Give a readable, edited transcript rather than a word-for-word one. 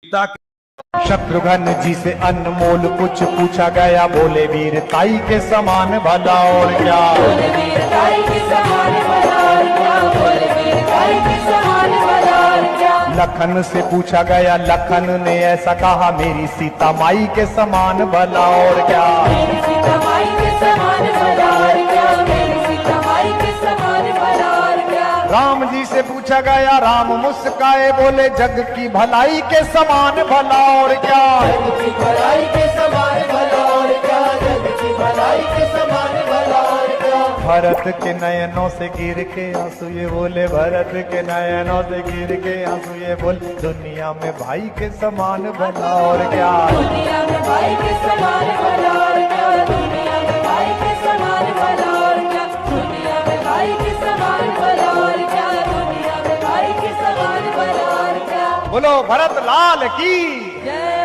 सीता के शत्रुघ्न जी से अनमोल कुछ पूछा गया, बोले वीर ताई के समान भला और क्या। बोले वीर ताई के समान भला और क्या, बोले वीर ताई के समान भला और क्या। लखन से पूछा गया, लखन ने ऐसा कहा, मेरी सीता माई के समान भला और क्या। मेरी सीता माई के समान भला और क्या, मेरी सीता माई के समान भला और क्या। राम जी से पूछा गया, राम मुस्काए बोले, जग की भलाई के समान भला और क्या। जग की भलाई के समान भला और क्या, जग की भलाई के समान भला और क्या। भरत के नयनों से गिर के आंसू ये बोले, भरत के नयनों से गिर के आंसू ये बोले, दुनिया में भाई के समान भला और क्या। दुनिया में भाई के समान भला और क्या, दुनिया में भाई के समान भला और क्या, दुनिया में भाई के समान भला और क्या, दुनिया में भाई के समान भला और क्या। बोलो भरत लाल की। जय